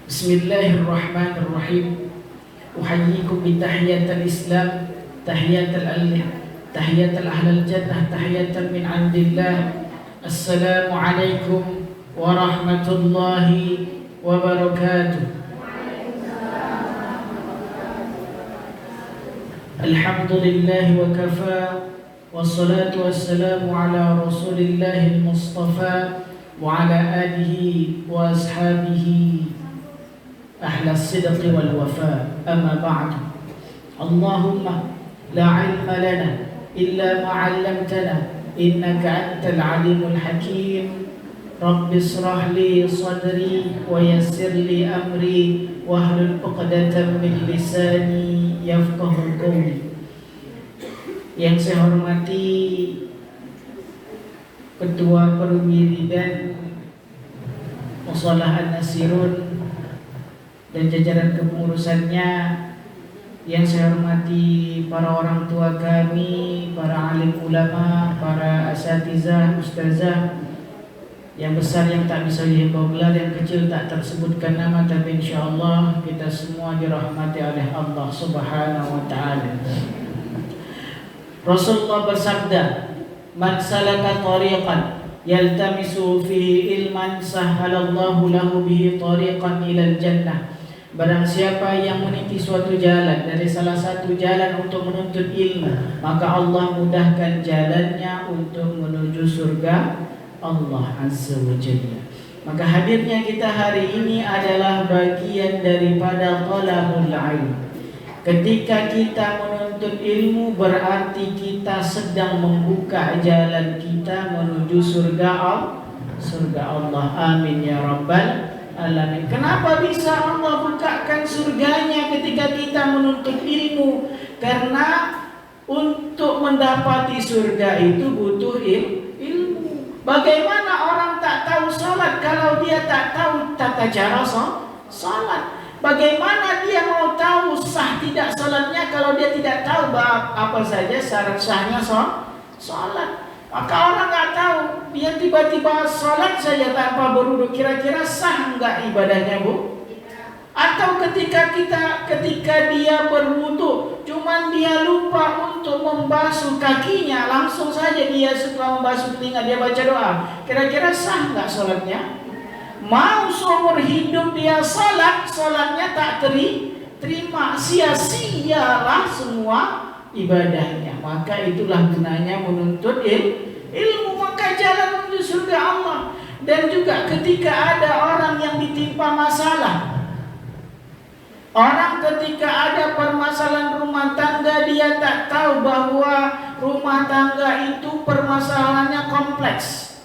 Bismillahirrahmanirrahim. Uhayyikum bitahiyatil Islam, tahiyatul ahlil jannah, tahiyatan min 'indillah. Assalamualaikum warahmatullahi wabarakatuh. Alhamdulillah wa kafa, wassalatu wassalamu ala rasulillahil mustafa wa ala alihi wa ashabihi ahla sidqi wal wafa. Amma ba'du. Allahumma la ilma lana illa ma 'allamtana innaka antal alimul hakim. Rabbi israh li sadri wa yassir li amri wahlul 'uqdatam min lisani yafqahu qawli. Yang saya hormati Ketua Perwiridan Mushalah An-Nasirun dan jajaran kepengurusannya, yang saya hormati para orang tua kami, para alim ulama, para asatizah, ustazah, yang besar yang tak bisa dihimbau gelar, yang kecil tak tersebutkan nama, tapi insyaallah kita semua dirahmati oleh Allah Subhanahu wa taala. Rasulullah bersabda, "Man salaka tariqan yaltamisu fihi ilman sahhalallahu lahu bihi tariqan ilal jannah." Barang siapa yang meniti suatu jalan dari salah satu jalan untuk menuntut ilmu, maka Allah mudahkan jalannya untuk menuju surga Allah Azza wa Jalla. Maka hadirnya kita hari ini adalah bagian daripada talabul ilm. Ketika kita menuntut ilmu, berarti kita sedang membuka jalan kita menuju surga Allah. Amin ya rabbal alamin. Kenapa bisa Allah bukakan surganya ketika kita menuntut ilmu? Karena untuk mendapati surga itu butuh ilmu. Bagaimana orang tak tahu salat kalau dia tak tahu tata cara salat? Bagaimana dia mau tahu sah tidak salatnya kalau dia tidak tahu apa saja syarat sahnya salat? Maka orang nggak tahu, dia tiba-tiba sholat saja tanpa berwudu, kira-kira sah nggak ibadahnya, Bu? Atau ketika dia berwudu, cuman dia lupa untuk membasuh kakinya, langsung saja dia setelah membasuh telinga dia baca doa, kira-kira sah nggak sholatnya? Mau seumur hidup dia sholatnya tak terima, sia-sialah semua ibadahnya. Maka itulah gunanya menuntut ilmu, maka jalan menuju surga Allah. Dan juga ketika ada orang yang ditimpa masalah, orang ketika ada permasalahan rumah tangga, dia tak tahu bahwa rumah tangga itu permasalahannya kompleks.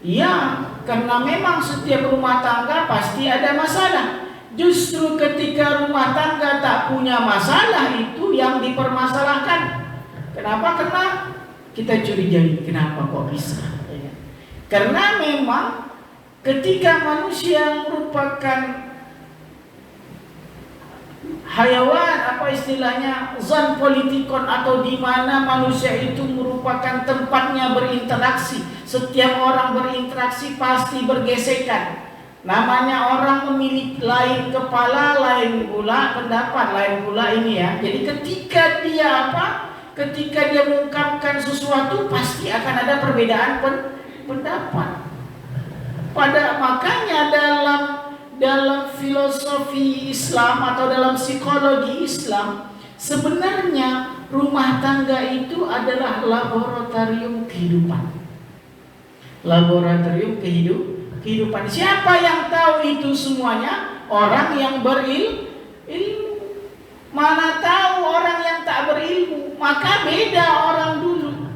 Ya, karena memang setiap rumah tangga pasti ada masalah. Justru ketika rumah tangga tak punya masalah, itu yang dipermasalahkan. Kenapa? Karena kita curigai, kenapa kok bisa? Karena memang ketika manusia merupakan hayawan, apa istilahnya, zon politikon, atau di mana manusia itu merupakan tempatnya berinteraksi. Setiap orang berinteraksi pasti bergesekan. Namanya orang memiliki lain kepala, lain pula pendapat, lain pula ini ya. Jadi ketika dia mengungkapkan sesuatu pasti akan ada perbedaan pendapat. Makanya dalam filosofi Islam atau dalam psikologi Islam, sebenarnya rumah tangga itu adalah laboratorium kehidupan. Laboratorium kehidupan. Siapa yang tahu itu semuanya? Orang yang berilmu. Mana tahu orang yang tak berilmu. Maka beda orang dulu.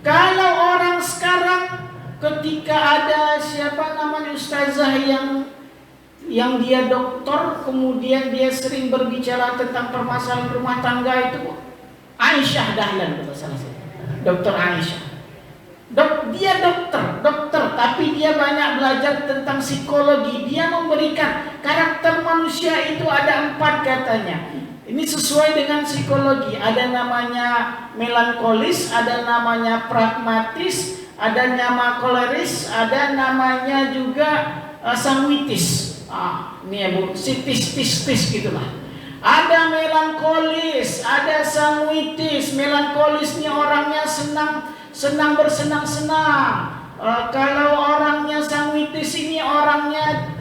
Kalau orang sekarang, ketika ada ustazah yang dia doktor, kemudian dia sering berbicara tentang permasalahan rumah tangga itu, Aisyah Dahlan, Dokter Aisyah. Dia dokter, tapi dia banyak belajar tentang psikologi. Dia memberikan karakter manusia itu ada 4 katanya. Ini sesuai dengan psikologi. Ada namanya melankolis, ada namanya pragmatis, ada nama koleris, ada namanya juga sanguitis. Ini ya Bu, sitis gitulah. Ada melankolis, ada sanguitis. Melankolis ini orangnya senang bersenang-senang. Kalau orangnya sanguitis ini orangnya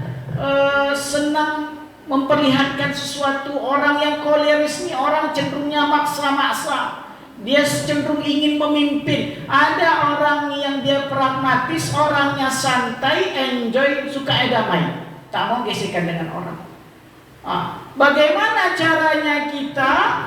senang memperlihatkan sesuatu. Orang yang koleris ini orang cenderungnya maksa-maksa. Dia cenderung ingin memimpin. Ada orang yang dia pragmatis, orangnya santai, enjoy, suka damai, tak mau gesekan dengan orang. Bagaimana caranya kita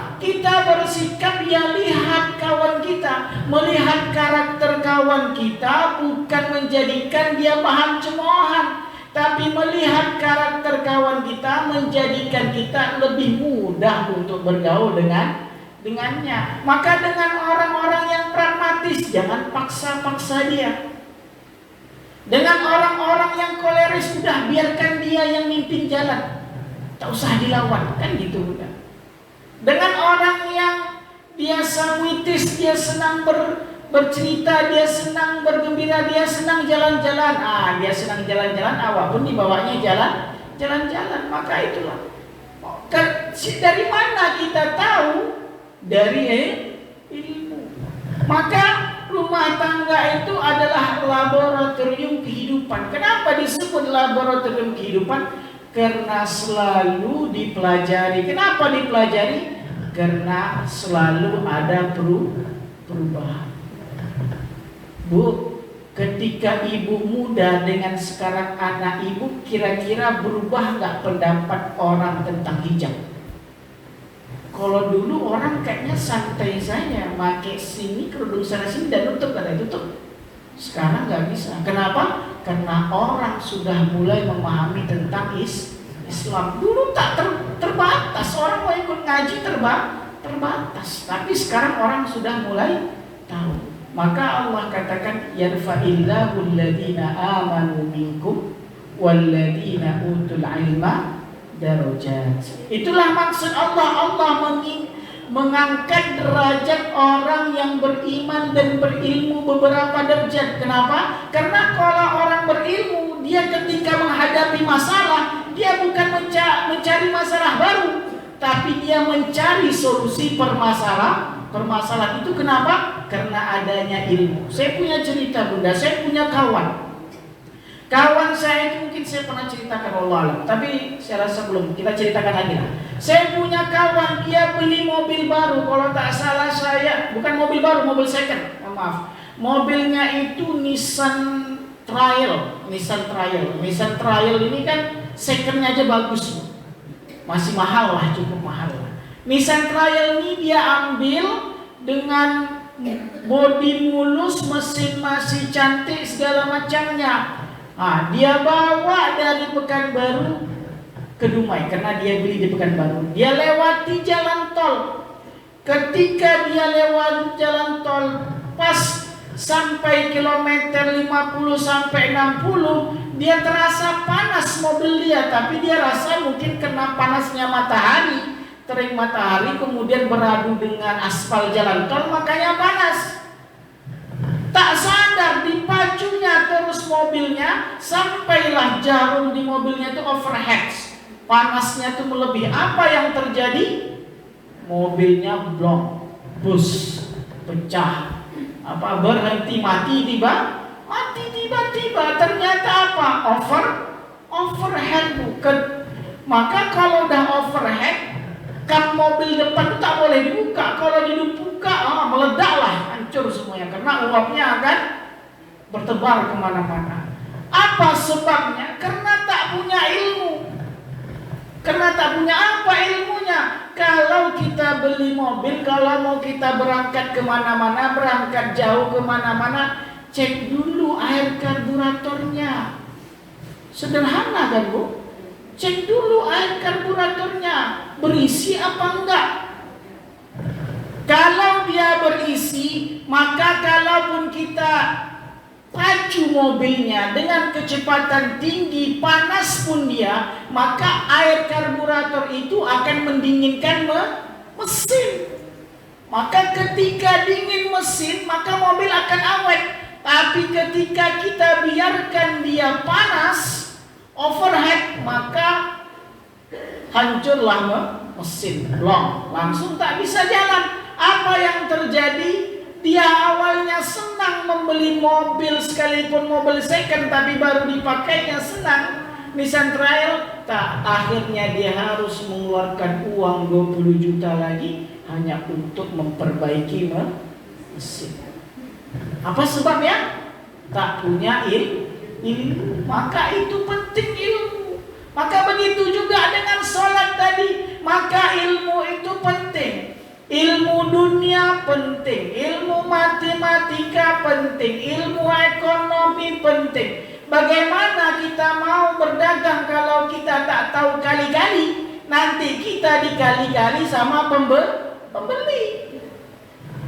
bersikap? Ya lihat kawan kita, melihat karakter kawan kita, bukan menjadikan dia bahan cemoohan, tapi melihat karakter kawan kita menjadikan kita lebih mudah untuk bergaul dengannya. Maka dengan orang-orang yang pragmatis, jangan paksa-paksa dia. Dengan orang-orang yang koleris, udah biarkan dia yang mimpin jalan, tak usah dilawan, kan gitu udah. Dengan orang yang dia sanguitis, dia senang bercerita, dia senang bergembira, dia senang jalan-jalan. Dia senang jalan-jalan, walaupun dibawanya jalan-jalan. Maka itulah. Dari mana kita tahu? Dari ilmu. Maka rumah tangga itu adalah laboratorium kehidupan. Kenapa disebut laboratorium kehidupan? Karena selalu dipelajari. Kenapa dipelajari? Karena selalu ada perubahan. Bu, ketika ibu muda dengan sekarang anak ibu, kira-kira berubah nggak pendapat orang tentang hijab? Kalau dulu orang kayaknya santai saja, pakai sini kerudung sana sini dan tutup, kata tutup. Sekarang nggak bisa. Kenapa? Karena orang sudah mulai memahami tentang Islam. Dulu tak terbatas, orang mau ikut ngaji terbatas. Tapi sekarang orang sudah mulai tahu. Maka Allah katakan, yarfa'illahu alladhina amanu minkum walladhina utul ilma darajat. Itulah maksud Allah. Allah mengangkat derajat orang yang beriman dan berilmu beberapa derajat. Kenapa? Karena kalau orang berilmu, dia ketika menghadapi masalah, dia bukan mencari masalah baru, tapi dia mencari solusi permasalahan itu. Kenapa? Karena adanya ilmu. Saya punya cerita Bunda, saya punya kawan saya itu, mungkin saya pernah ceritakan, Allah alam, tapi saya rasa belum, kita ceritakan lagi lah. Saya punya kawan, dia beli mobil baru, kalau tak salah saya, bukan mobil baru, mobil second, maaf. Mobilnya itu Nissan Trail ini kan secondnya aja bagus, masih mahal lah, cukup mahal lah. Nissan Trail ini dia ambil dengan bodi mulus, mesin masih cantik, segala macamnya. Dia bawa dari Pekanbaru ke Dumai, karena dia beli di Pekanbaru. Dia lewati jalan tol. Ketika dia lewat jalan tol, pas sampai kilometer 50 sampai 60, dia terasa panas mobil dia, tapi dia rasa mungkin kena panasnya matahari, terik matahari kemudian beradu dengan aspal jalan tol, makanya panas. Tak sadar dipacunya terus mobilnya, sampailah jarum di mobilnya itu overheat. Panasnya itu melebihi. Apa yang terjadi? Mobilnya blok, bus pecah. Berhenti mati tiba-tiba. Ternyata apa? Overheat bukan. Maka kalau udah overheat, kap mobil depan itu tak boleh dibuka. Kalau dibuka, meledaklah, hancur semuanya, karena uapnya akan bertebar kemana-mana. Apa sebabnya? Karena tak punya ilmu. Karena tak punya apa ilmunya. Kalau kita beli mobil, kalau mau kita berangkat kemana-mana, berangkat jauh kemana-mana, cek dulu air karburatornya. Sederhana kan Bu? Cek dulu air karburatornya, berisi apa enggak. Kalau dia berisi, maka kalaupun kita pacu mobilnya dengan kecepatan tinggi, panas pun dia, maka air karburator itu akan mendinginkan mesin. Maka ketika dingin mesin, maka mobil akan awet. Tapi ketika kita biarkan dia panas, overhead, maka hancurlah mesin, langsung tak bisa jalan. Apa yang terjadi? Dia awalnya senang membeli mobil, sekalipun mobil second, tapi baru dipakainya senang, Nissan Trail, tak, akhirnya dia harus mengeluarkan uang 20 juta lagi hanya untuk memperbaiki mesin. Apa sebabnya? Tak punya ilmu. Maka itu penting ilmu. Maka begitu juga dengan sholat tadi. Maka ilmu itu penting. Ilmu dunia penting, ilmu matematika penting, ilmu ekonomi penting. Bagaimana kita mau berdagang kalau kita tak tahu kali-kali? Nanti kita dikali-kali sama pembeli.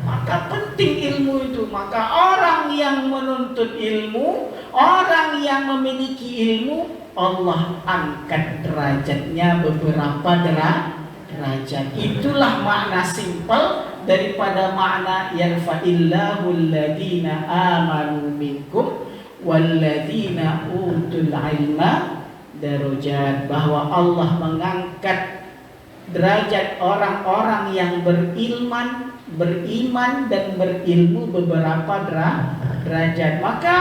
Maka penting ilmu itu. Maka orang yang menuntut ilmu, orang yang memiliki ilmu, Allah angkat derajatnya beberapa derajat. Itulah makna simpel daripada makna yarfa'illahu alladhina amanu minkum walladhina utul ilma darajat, bahwa Allah mengangkat derajat orang-orang yang beriman dan berilmu beberapa derajat. Maka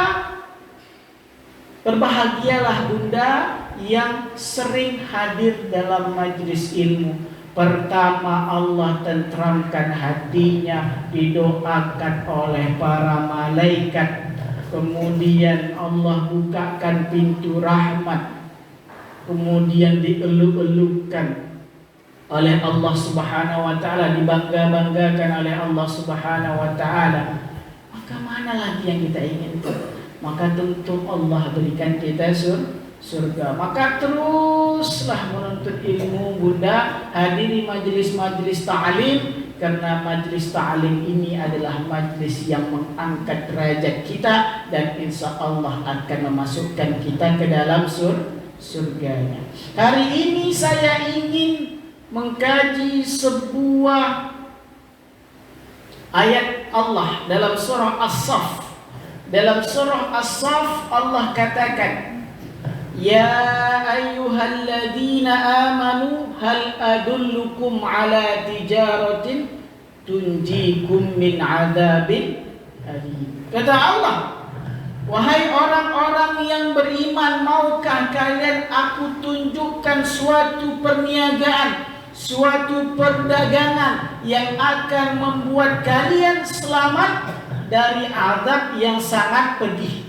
berbahagialah bunda yang sering hadir dalam majlis ilmu. Pertama, Allah tentramkan hatinya, didoakan oleh para malaikat. Kemudian Allah bukakan pintu rahmat. Kemudian dieluk-elukkan oleh Allah Subhanahu wa taala, dibangga-banggakan oleh Allah Subhanahu wa taala. Maka mana lagi yang kita inginkan? Maka tentu Allah berikan kita surga. Maka teruslah menuntut ilmu bunda, hadiri majlis-majlis ta'lim, karena majlis ta'lim ini adalah majlis yang mengangkat derajat kita dan insya Allah akan memasukkan kita ke dalam surganya. Hari ini saya ingin mengkaji sebuah ayat Allah dalam surah As-Saff. Dalam surah As-Saff Allah katakan, Ya ayyuhalladzina amanu hal adullukum ala tijaratin tunjikum min adzabin alim. Kata Allah, wahai orang-orang yang beriman, maukah kalian aku tunjukkan suatu perniagaan, suatu perdagangan yang akan membuat kalian selamat dari azab yang sangat pedih.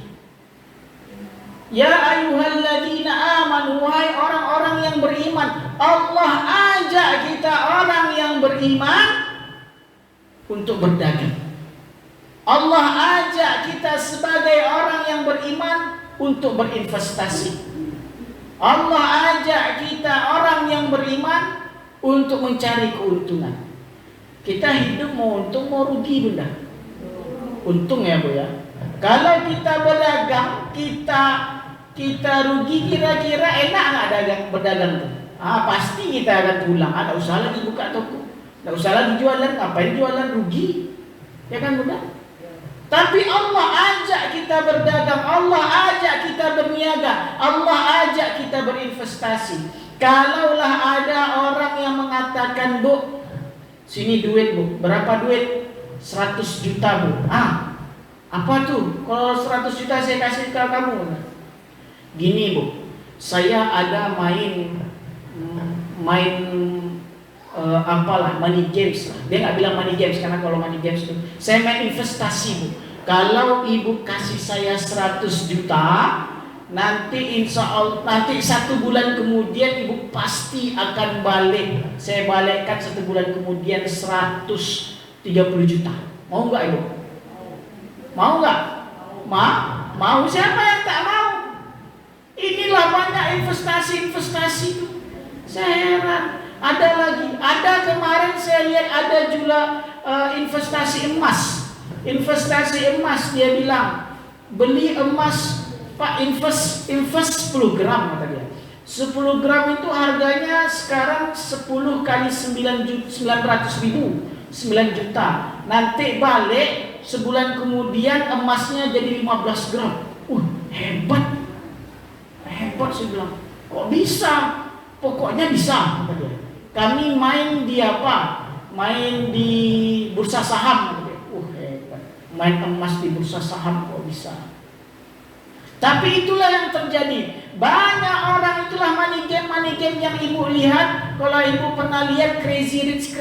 Ya ayyuhalladzina amanu, wahai orang-orang yang beriman. Allah ajak kita orang yang beriman untuk berdagang. Allah ajak kita sebagai orang yang beriman untuk berinvestasi. Allah ajak kita orang yang beriman untuk mencari keuntungan. Kita hidup mau untung mau rugi bunda? Untung ya bu ya. Kalau kita berdagang, kita rugi, kira-kira enak nggak berdagang tuh? Pasti kita akan pulang. Ada usaha lagi buka toko, ada usaha lagi jualan. Ngapain jualan, rugi? Ya kan bunda? Tapi Allah ajak kita berdagang, Allah ajak kita berniaga, Allah ajak kita berinvestasi. Kalaulah ada orang yang mengatakan, Bu, sini duit bu, berapa duit? 100 juta bu. Apa tuh? Kalau 100 juta saya kasih ke kamu. Gini bu, saya ada main money games lah. Dia nggak bilang money games karena kalau money games itu saya main investasi bu. Kalau ibu kasih saya 100 juta, nanti insya Allah nanti 1 bulan kemudian ibu pasti akan balik. Saya balikkan 1 bulan kemudian 130 juta. Mau nggak ibu? Mau nggak? Mau. Siapa yang tak mau? Inilah banyak investasi itu. Saya heran. Ada lagi. Ada kemarin saya lihat ada juga investasi emas. Investasi emas, dia bilang beli emas Pak, invest 10 gram kata dia. 10 gram itu harganya sekarang 10 kali 900 ribu, 9 juta. Nanti balik sebulan kemudian emasnya jadi 15 gram. Hebat repot, saya bilang. Kok bisa? Pokoknya bisa, kata dia. Kami main di apa? Main di bursa saham, kata dia. Hebat. Main emas di bursa saham kok bisa. Tapi itulah yang terjadi. Banyak orang itulah money game yang ibu lihat. Kalau ibu pernah lihat Crazy Rich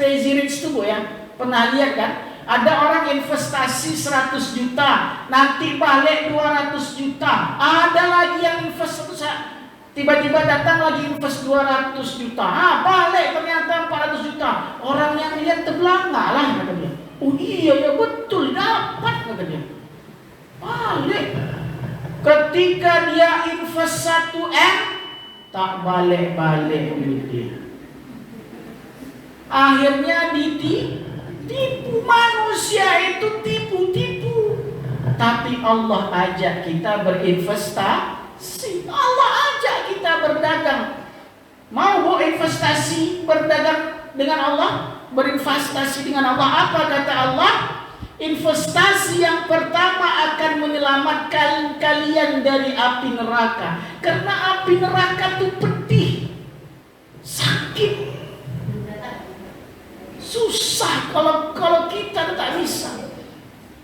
itu Bu ya, pernah lihat kan? Ada orang investasi 100 juta, nanti balik 200 juta. Ada lagi yang invest tiba-tiba datang lagi invest 200 juta. Balik ternyata 400 juta. Orang yang lihat terbelanga lah, kata dia. Oh iya ya betul, dapat, kata dia. Balik. Ketika dia invest 1M, tak balik-balik duit dia. Akhirnya tipu, manusia itu tipu. Tapi Allah ajak kita berinvestasi. Allah ajak kita berdagang. Mau investasi, berdagang dengan Allah, berinvestasi dengan Allah. Apa kata Allah? Investasi yang pertama akan menyelamatkan kalian dari api neraka. Karena api neraka itu pedih, sakit, susah kalau kita tak bisa.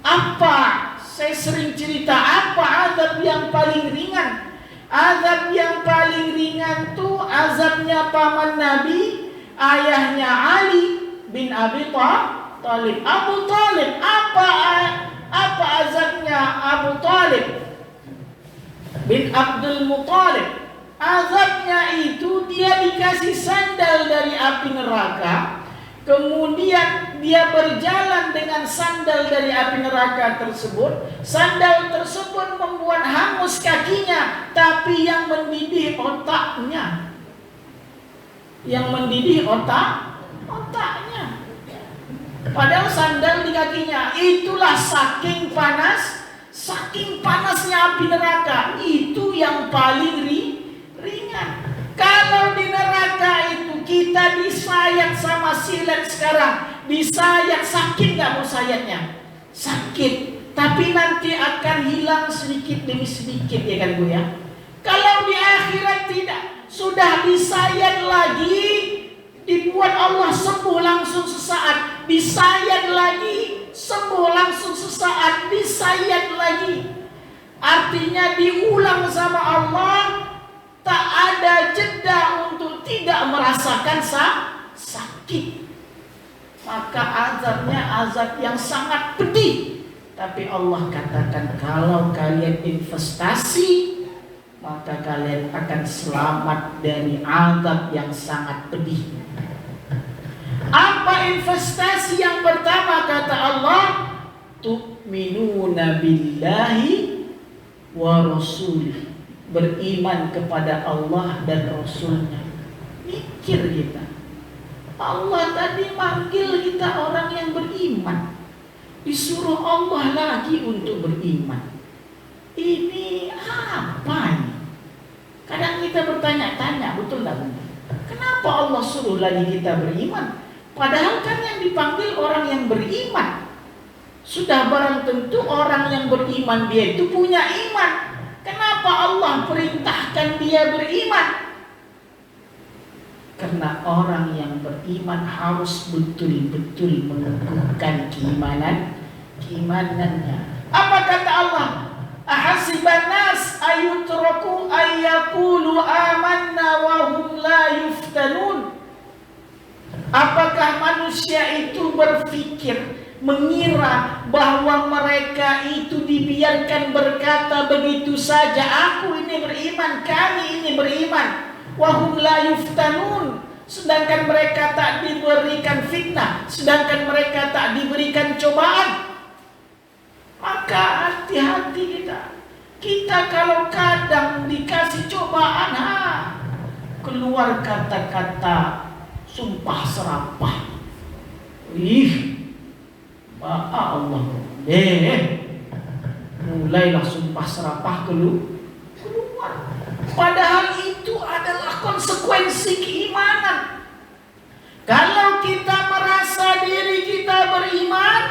Apa? Saya sering cerita apa azab yang paling ringan. Azab yang paling ringan tuh azabnya paman Nabi, ayahnya Ali bin Abi Thalib. Abu Thalib, apa azabnya Abu Thalib bin Abdul Muthalib? Azabnya itu dia dikasih sandal dari api neraka. Kemudian dia berjalan dengan sandal dari api neraka tersebut. Sandal tersebut membuat hangus kakinya, tapi yang mendidih otaknya. Otaknya. Padahal sandal di kakinya. Itulah saking panasnya api neraka. Itu yang paling ringan. Kalau di neraka itu kita disayat sama silet sekarang, disayat, sakit gak mau sayatnya? Sakit, tapi nanti akan hilang sedikit demi sedikit, ya kan Bu ya? Kalau di akhirat tidak, sudah disayat lagi, dibuat Allah sembuh langsung sesaat, disayat lagi, sembuh langsung sesaat, disayat lagi. Artinya diulang sama Allah, tak ada jeda untuk tidak merasakan sakit. Maka azabnya azab yang sangat pedih. Tapi Allah katakan kalau kalian investasi, maka kalian akan selamat dari azab yang sangat pedih. Apa investasi yang pertama kata Allah? Tu'minuna billahi wa rasulih. Beriman kepada Allah dan Rasulnya. Mikir kita, Allah tadi manggil kita orang yang beriman, disuruh Allah lagi untuk beriman. Ini apa ini? Kadang kita bertanya-tanya, betul tak benar? Kenapa Allah suruh lagi kita beriman? Padahal kan yang dipanggil orang yang beriman. Sudah barang tentu orang yang beriman dia itu punya iman. Kenapa Allah perintahkan dia beriman? Karena orang yang beriman harus betul-betul menunjukkan keimanannya. Apa kata Allah? Ahasiban nas ayutraku ayyaqulu amanna wa hum la yuftanun. Apakah manusia itu berpikir, mengira bahwa mereka itu dibiarkan berkata begitu saja, aku ini beriman, kami ini beriman, wahum la yuftanun, sedangkan mereka tak diberikan fitnah, sedangkan mereka tak diberikan cobaan. Maka hati-hati kita kalau kadang dikasih cobaan, keluar kata-kata sumpah serapah. Allah, mulailah sumpah serapah keluar. Padahal itu adalah konsekuensi keimanan. Kalau kita merasa diri kita beriman,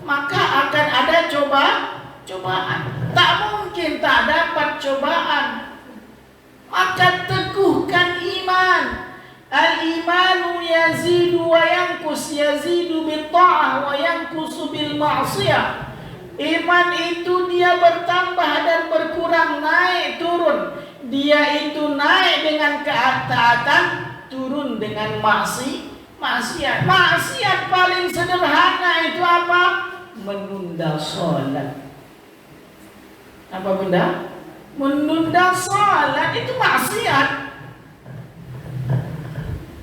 maka akan ada cobaan. Tak mungkin tak dapat cobaan. al-imanu yazidu wa yankus, yazidu bil ta'ah wa yankusu bil ma'siyah. Iman itu dia bertambah dan berkurang, naik turun. Dia itu naik dengan ketaatan, turun dengan maksiat. Maksiat paling sederhana itu apa? Menunda sholat. Apa benda? Menunda sholat itu maksiat.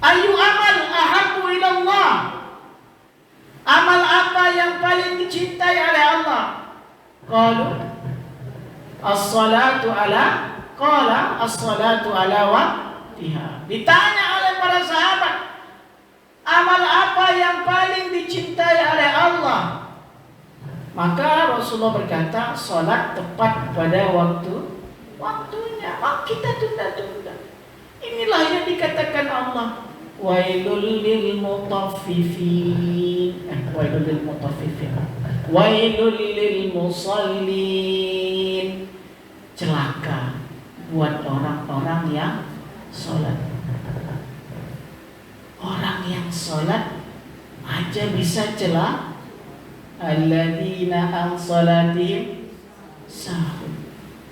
Ayu amal ahabbu ilallah. Amal apa yang paling dicintai oleh Allah? Qalu as-salatu ala waqtiha. Ditanya oleh para sahabat, amal apa yang paling dicintai oleh Allah? Maka Rasulullah berkata, salat tepat pada waktunya. Kita tunda-tunda. Inilah yang dikatakan Allah, wailul lil mutaffifin, wailul lil musallin. Celaka buat orang-orang yang sholat. Orang yang sholat aja bisa celaka. Alladzina an sholatihim sahun.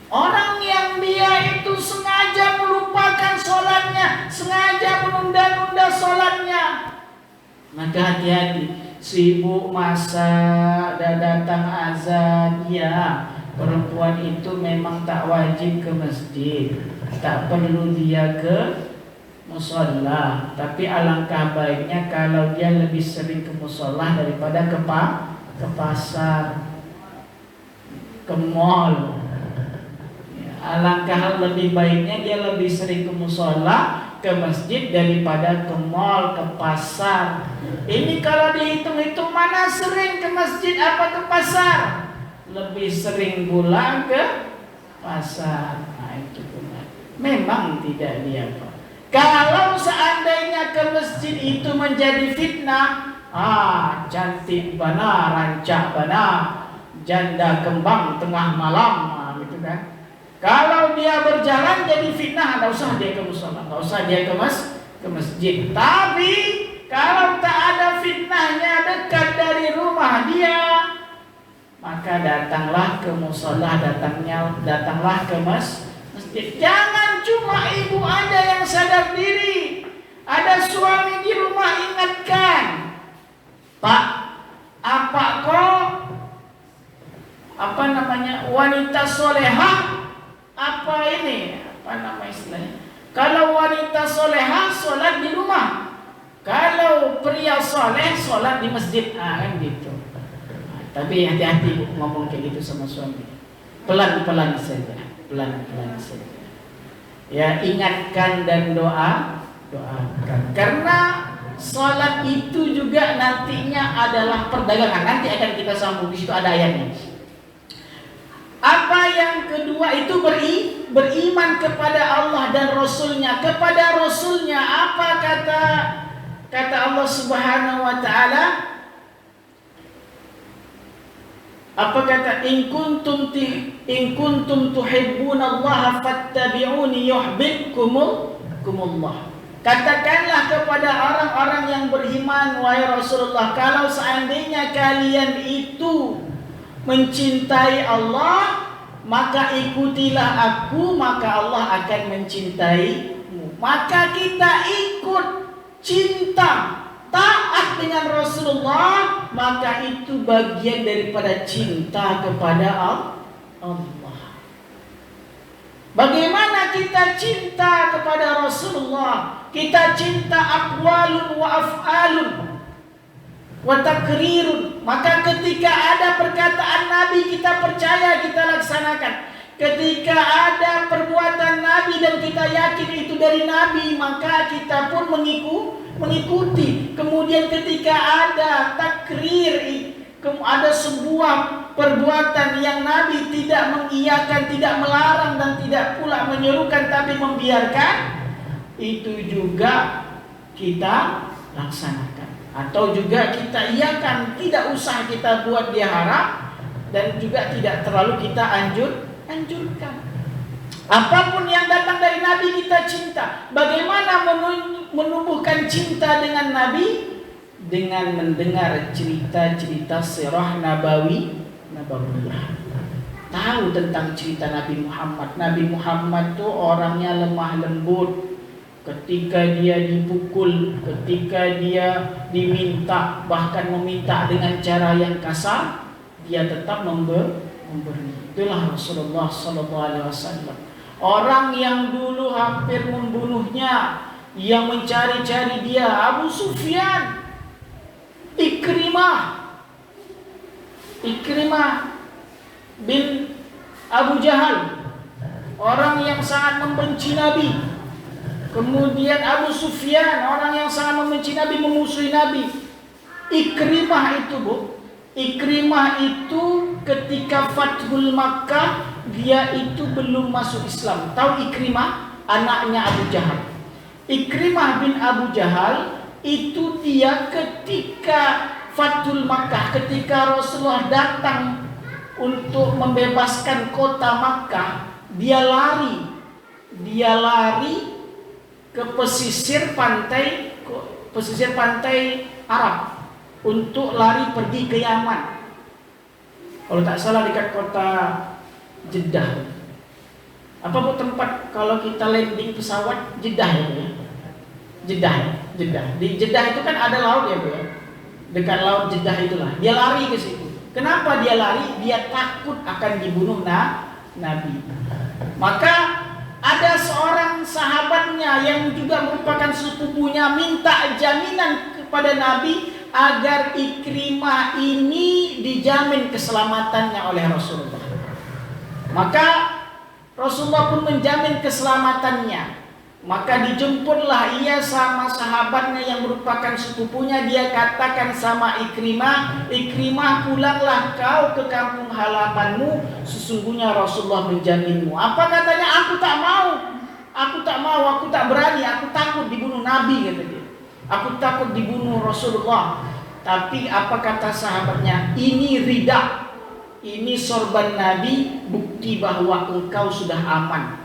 Orang yang dia itu sengaja melupakan sholatnya, sengaja menunda-nunda sholatnya, maka hati-hati. Sibuk masak, datang azan, ya perempuan itu memang tak wajib ke masjid, tak perlu dia ke musholla. Tapi alangkah baiknya kalau dia lebih sering ke musholla daripada ke pasar, ke mall. Alangkah lebih baiknya dia lebih sering ke musholla, ke masjid daripada ke mall, ke pasar. Ini kalau dihitung-hitung mana sering ke masjid apa ke pasar? Lebih sering pula ke pasar. Nah itu benar. Memang tidak diapa. Kalau seandainya ke masjid itu menjadi fitnah, cantik bana, rancak bana, janda kembang tengah malam, gitu kan. Kalau dia berjalan jadi fitnah, tidak usah dia ke musholla, tidak usah dia ke masjid. Tapi kalau tak ada fitnahnya dekat dari rumah dia, maka datanglah ke musholla, datanglah ke masjid. Jangan cuma ibu Anda yang sadar diri, ada suami di rumah, ingatkan, Pak, apa kok wanita solehah? Apa ini? Apa nama istilahnya? Kalau wanita solehah sholat di rumah, kalau pria soleh sholat di masjid, kan gitu. Tapi hati-hati ngomong kayak gitu sama suami. Pelan-pelan saja. Ya, ingatkan dan doakan. Karena sholat itu juga nantinya adalah perdagangan. Nanti akan kita sambung, di situ ada ayatnya. Apa yang kedua itu beriman kepada Allah dan Rasulnya. Kepada Rasulnya apa kata Allah Subhanahu wa ta'ala? Apa kata? In kuntum tuhibbunallaha fattabi'uni yuhibbukumullah. Katakanlah kepada orang-orang yang beriman, wahai Rasulullah, kalau seandainya kalian itu mencintai Allah, maka ikutilah aku, maka Allah akan mencintaimu. Maka kita ikut, cinta, taat dengan Rasulullah, maka itu bagian daripada cinta kepada Allah. Bagaimana kita cinta kepada Rasulullah? Kita cinta aqwalun wa af'alun wa takrirun. Maka ketika ada perkataan Nabi, kita percaya, kita laksanakan. Ketika ada perbuatan Nabi dan kita yakin itu dari Nabi, maka kita pun mengikuti. Kemudian ketika ada takrir, ada sebuah perbuatan yang Nabi tidak mengiyakan, tidak melarang dan tidak pula menyerukan, tapi membiarkan, itu juga kita laksanakan. Atau juga kita iyakan, tidak usah kita buat dia haram, dan juga tidak terlalu kita anjurkan. Apapun yang datang dari Nabi kita cinta. Bagaimana menumbuhkan cinta dengan Nabi? Dengan mendengar cerita-cerita sirah nabawiyah. Tahu tentang cerita Nabi Muhammad. Nabi Muhammad tuh orangnya lemah lembut. Ketika dia dipukul, ketika dia diminta, bahkan meminta dengan cara yang kasar, dia tetap memberi. Itulah Rasulullah SAW. Orang yang dulu hampir membunuhnya, yang mencari-cari dia, Abu Sufyan, Ikrimah bin Abu Jahal, orang yang sangat membenci Nabi. Kemudian Abu Sufyan, orang yang sangat membenci Nabi, memusuhi Nabi. Ikrimah itu ketika Fathul Makkah, dia itu belum masuk Islam. Tahu Ikrimah? Anaknya Abu Jahal. Ikrimah bin Abu Jahal itu dia ketika Fathul Makkah, ketika Rasulullah datang untuk membebaskan kota Makkah, dia lari ke pesisir pantai Arab untuk lari pergi ke Yaman. Kalau tak salah dekat kota Jeddah. Apa bu tempat kalau kita landing pesawat? Jeddah ya. Jeddah. Di Jeddah itu kan ada laut ya bu ya. Dekat laut Jeddah itulah. Dia lari ke situ. Kenapa dia lari? Dia takut akan dibunuh Nabi. Maka ada seorang sahabatnya yang juga merupakan sepupunya minta jaminan kepada Nabi agar Ikrimah ini dijamin keselamatannya oleh Rasulullah. Maka Rasulullah pun menjamin keselamatannya. Maka dijemputlah ia sama sahabatnya yang merupakan sepupunya. Dia katakan sama Ikrimah, Ikrimah, pulanglah kau ke kampung halamanmu. Sesungguhnya Rasulullah menjaminmu. Apa katanya? Aku tak mau, aku tak berani, aku takut dibunuh Nabi, kata dia. Aku takut dibunuh Rasulullah. Tapi apa kata sahabatnya? Ini rida, ini sorban Nabi, bukti bahwa engkau sudah aman.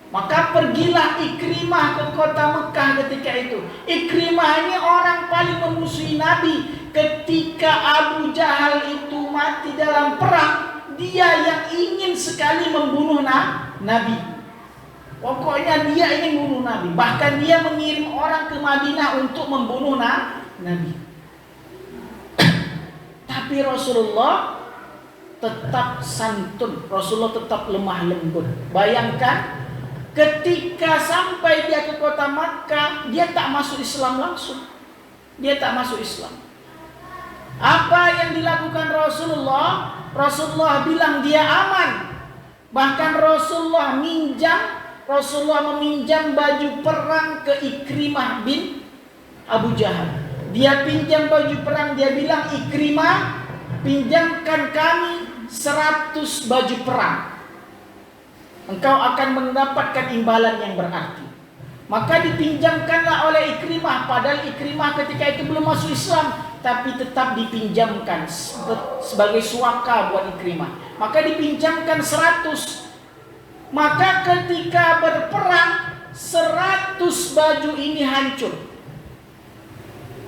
Maka pergilah Ikrimah ke kota Mekah ketika itu. Ikrimah ini orang paling memusuhi Nabi. Ketika Abu Jahal itu mati dalam perang, dia yang ingin sekali membunuh Nabi. Pokoknya dia ingin membunuh Nabi. Bahkan dia mengirim orang ke Madinah untuk membunuh Nabi. Tapi Rasulullah tetap santun. Rasulullah tetap lemah lembut. Bayangkan, ketika sampai dia ke kota Makkah, dia tak masuk Islam langsung. Dia tak masuk Islam. Apa yang dilakukan Rasulullah? Rasulullah bilang dia aman. Bahkan Rasulullah meminjam baju perang ke Ikrimah bin Abu Jahal. Dia pinjam baju perang, dia bilang, Ikrimah, pinjamkan kami 100 baju perang. Engkau akan mendapatkan imbalan yang berarti. Maka dipinjamkanlah oleh Ikrimah. Padahal Ikrimah ketika itu belum masuk Islam, tapi tetap dipinjamkan sebagai suaka buat Ikrimah. Maka dipinjamkan 100. Maka ketika berperang, 100 baju ini hancur.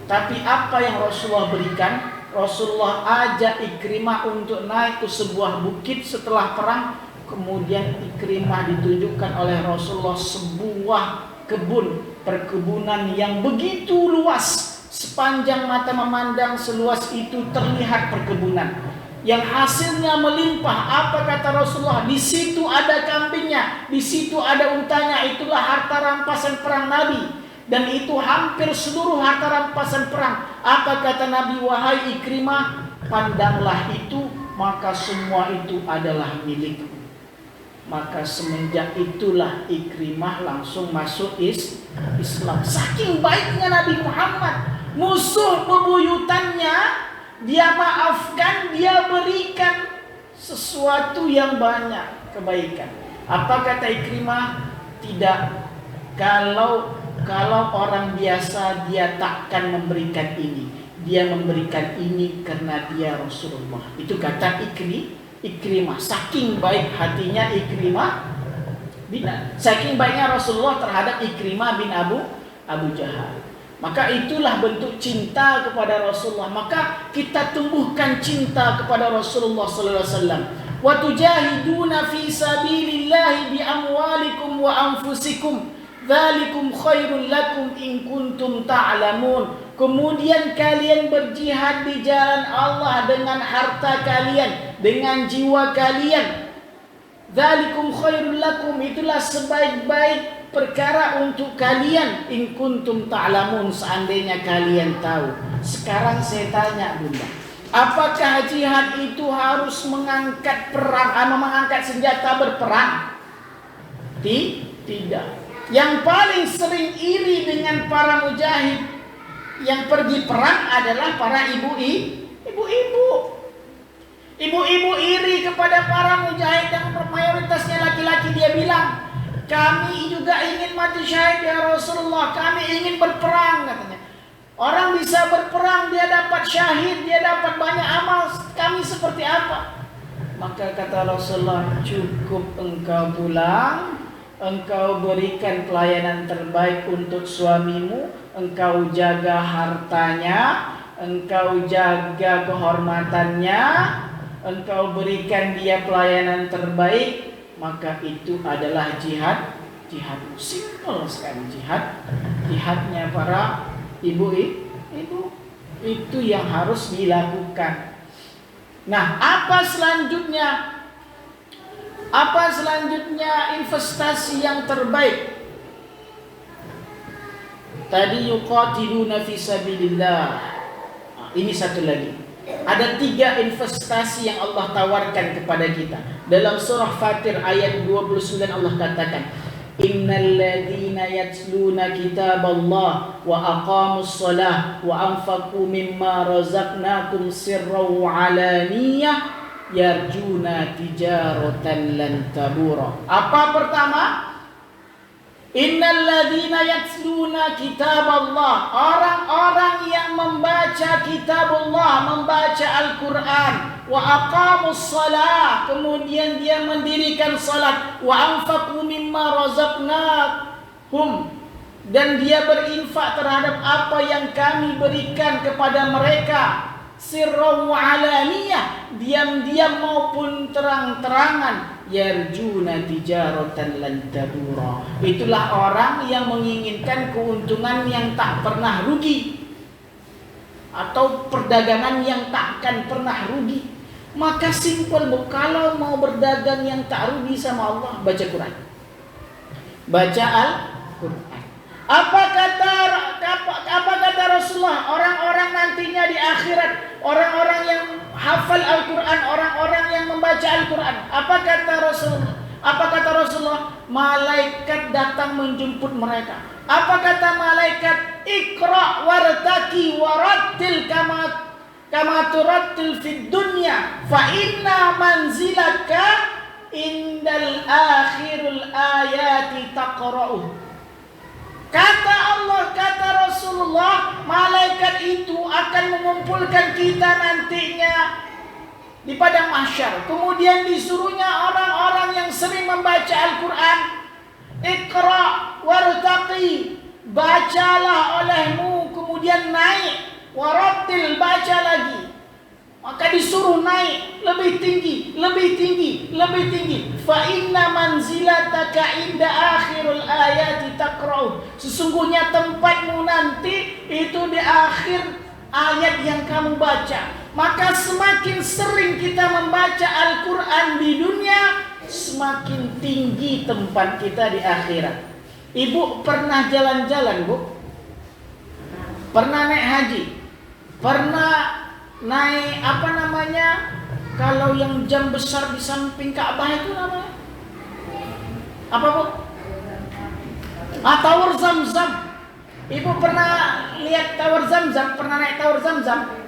Tapi apa yang Rasulullah berikan? Rasulullah ajak Ikrimah untuk naik ke sebuah bukit setelah perang. Kemudian Ikrimah ditunjukkan oleh Rasulullah sebuah perkebunan yang begitu luas. Sepanjang mata memandang, seluas itu terlihat perkebunan yang hasilnya melimpah. Apa kata Rasulullah? Di situ ada kambingnya, di situ ada untanya. Itulah harta rampasan perang Nabi. Dan itu hampir seluruh harta rampasan perang. Apa kata Nabi? Wahai Ikrimah, pandanglah itu, maka semua itu adalah milikku. Maka semenjak itulah Ikrimah langsung masuk Islam. Saking baiknya Nabi Muhammad, musuh bebuyutannya dia maafkan, dia berikan sesuatu yang banyak kebaikan. Apa kata Ikrimah? Tidak. Kalau orang biasa dia takkan memberikan ini. Dia memberikan ini karena dia Rasulullah. Itu kata Ikrimah. Saking baik hatinya Ikrimah Saking baiknya Rasulullah terhadap Ikrimah bin Abu Jahal. Maka itulah bentuk cinta kepada Rasulullah. Maka kita tumbuhkan cinta kepada Rasulullah sallallahu alaihi wasallam. Wa tujahiduna fi sabilillahi bi amwalikum wa anfusikum. Dzalikum khairul lakum in kuntum ta'lamun. Kemudian kalian berjihad di jalan Allah dengan harta kalian, dengan jiwa kalian. Dzalikum khairul lakum, itulah sebaik-baik perkara untuk kalian in kuntum ta'lamun, seandainya kalian tahu. Sekarang saya tanya Bunda, apakah jihad itu harus mengangkat perang atau mengangkat senjata berperang? Tidak. Yang paling sering iri dengan para mujahid yang pergi perang adalah para ibu-ibu. Ibu-ibu iri kepada para mujahid yang mayoritasnya laki-laki. Dia bilang, kami juga ingin mati syahid ya Rasulullah, kami ingin berperang katanya. Orang bisa berperang, dia dapat syahid, dia dapat banyak amal, kami seperti apa? Maka kata Rasulullah, cukup engkau pulang, engkau berikan pelayanan terbaik untuk suamimu, engkau jaga hartanya, engkau jaga kehormatannya, engkau berikan dia pelayanan terbaik, maka itu adalah jihad. Simple sekali jihadnya para ibu itu yang harus dilakukan. Nah, apa selanjutnya investasi yang terbaik? Tadi yuqatiluna fi sabilillah. Ini satu lagi. Ada 3 investasi yang Allah tawarkan kepada kita. Dalam surah Fatir ayat 29 Allah katakan, Innal ladzina yatluna kitaballah wa aqamus shalah wa anfaqu mimma razaqnakum sirran wa alaniyah yarjuna tijaratan lan tabura. Apa pertama? Innal ladzina yatluna kitaballah, orang-orang yang membaca kitabullah, membaca Al-Qur'an, wa aqamus shalah, kemudian dia mendirikan salat, wa anfaqu mimma razaqnahum, dan dia berinfak terhadap apa yang kami berikan kepada mereka, sirran wa alaniyah, diam-diam maupun terang-terangan, yarjuna tijaratan lan tabura. Itulah orang yang menginginkan keuntungan yang tak pernah rugi, atau perdagangan yang tak akan pernah rugi. Maka simpel Bu, kalau mau berdagang yang tak rugi sama Allah, baca Quran. Baca Al-Quran. Apa kata Rasulullah? Orang-orang nantinya di akhirat, orang-orang yang hafal Al-Quran, orang-orang yang membaca Al-Quran. Apa kata Rasulullah? Malaikat datang menjemput mereka. Apa kata malaikat? Iqra wartaki warattil kama turattil fid dunya fa inna manzilaka indal akhirul ayati taqra'uh. Kata Allah, kata Rasulullah, malaikat itu akan mengumpulkan kita nantinya di padang mahsyar. Kemudian disuruhnya orang-orang yang sering membaca Al-Quran, Iqra wartaqi, bacalah olehmu, kemudian naik, warattil, baca lagi. Maka disuruh naik lebih tinggi, lebih tinggi, lebih tinggi. Fa inna manzilataka inda akhirul ayati taqra'u. Sesungguhnya tempatmu nanti itu di akhir ayat yang kamu baca. Maka semakin sering kita membaca Al-Quran di dunia, semakin tinggi tempat kita di akhirat. Ibu pernah jalan-jalan, Bu? Pernah naik haji? Pernah naik kalau yang jam besar di samping Ka'bah itu namanya apa, Bu? Tower Zamzam. Ibu pernah lihat Tower Zamzam? Pernah naik Tower Zamzam?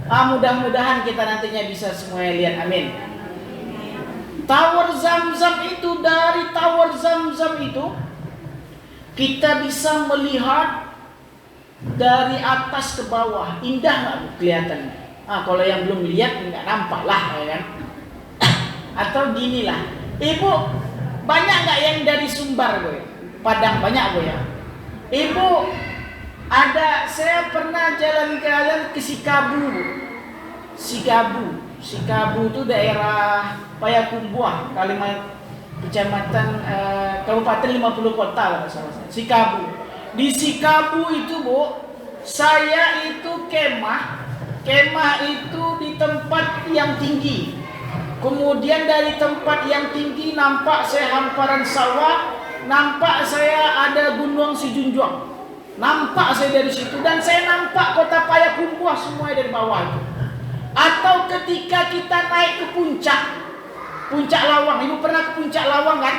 Mudah-mudahan kita nantinya bisa semuanya lihat, amin. Tower Zamzam itu, dari Tower Zamzam itu kita bisa melihat dari atas ke bawah. Indah nggak, Bu, kelihatannya? Kalau yang belum lihat nggak nampak lah, ya kan? Atau ginilah, Ibu Banyak nggak yang dari Sumbar gue? Padang banyak gue ya. Ibu, saya pernah jalan-jalan ke Sikabu. Sikabu itu daerah Payakumbuh, Kecamatan Kabupaten 50 kota kalau salah. Sikabu. Di Sikabu itu, Bu, saya itu kemah itu di tempat yang tinggi. Kemudian dari tempat yang tinggi nampak saya hamparan sawah, nampak saya ada Gunung Sijunjung. Nampak saya dari situ dan saya nampak kota Payakumbuh semuanya dari bawah itu. Atau ketika kita naik ke Puncak Lawang. Ibu pernah ke Puncak Lawang kan?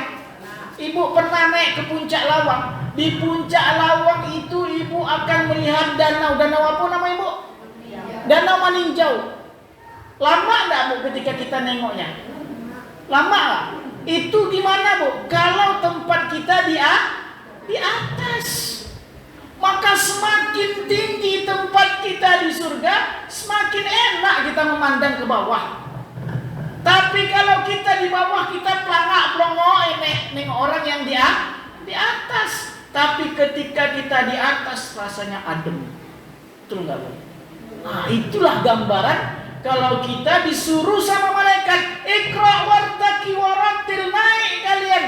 Ibu pernah naik ke Puncak Lawang. Di Puncak Lawang itu ibu akan melihat danau. Danau apa nama ibu? Danau Maninjau. Lama enggak Bu ketika kita nengoknya? Lama enggak? Itu di mana Bu? Kalau tempat kita di atas. Maka semakin tinggi tempat kita di surga, semakin enak kita memandang ke bawah. Tapi kalau kita di bawah, kita pelangak-pelongok nengok orang yang di atas. Tapi ketika kita di atas rasanya adem. Betul enggak Bu? Nah, itulah gambaran kalau kita disuruh sama malaikat, Iqra wartaqi warattil, naik kalian.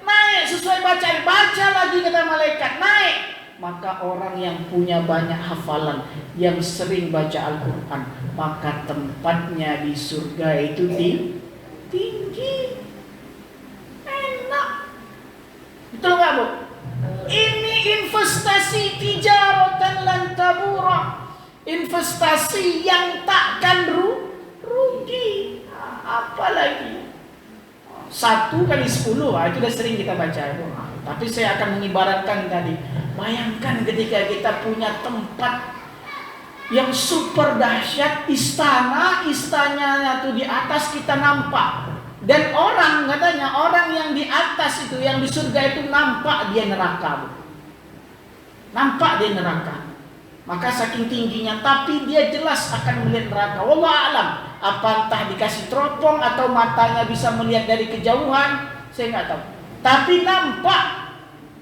Naik sesuai bacaan, baca lagi kata malaikat, naik. Maka orang yang punya banyak hafalan, yang sering baca Al-Quran, maka tempatnya di surga itu tinggi, enak. Betul nggak Bu? Ini investasi tijaratan lan tabura, investasi yang takkan rugi. Apalagi 1 kali 10, itu sudah sering kita baca itu. Tapi saya akan mengibaratkan tadi. Bayangkan ketika kita punya tempat yang super dahsyat, istananya tuh di atas kita nampak. Dan orang katanya, orang yang di atas itu, yang di surga itu nampak dia neraka. Nampak dia neraka. Maka saking tingginya, tapi dia jelas akan melihat neraka. Wallahu a'lam. Apa entah dikasih teropong atau matanya bisa melihat dari kejauhan, saya nggak tahu. Tapi nampak.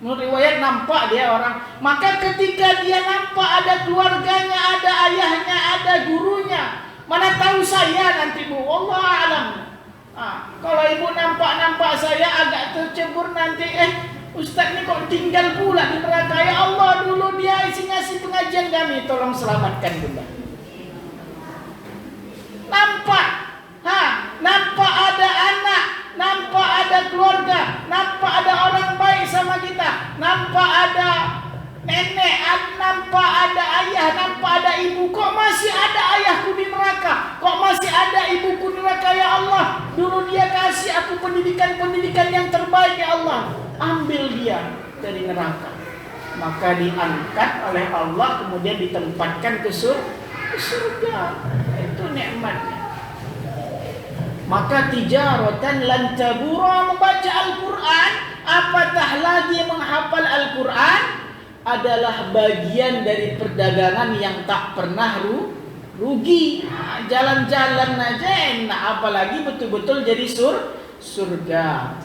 Menurut riwayat nampak dia orang. Maka ketika dia nampak ada keluarganya, ada ayahnya, ada gurunya, mana tahu saya nanti Bu, wallahu a'lam. Kalau ibu nampak saya agak tercebur nanti, Ustaz ini kok tinggal pula di neraka. Ya Allah, dulu dia ngasih pengajian kami, tolong selamatkan Bunda. Nampak ada anak, nampak ada keluarga, nampak ada orang baik sama kita, nampak ada nenek, nampak ada ayah, nampak ada ibu. Kok masih ada ayahku di neraka? Kok masih ada ibuku di neraka? Ya Allah, dulu dia kasih aku pendidikan yang terbaik. Ya Allah, ambil dia dari neraka. Maka diangkat oleh Allah, kemudian ditempatkan ke surga. Itu nikmatnya. Maka tijaratan lan tabura, membaca Al-Quran, apatah lagi menghafal Al-Quran, adalah bagian dari perdagangan yang tak pernah rugi. Jalan-jalan aja enak, apalagi betul-betul jadi surga.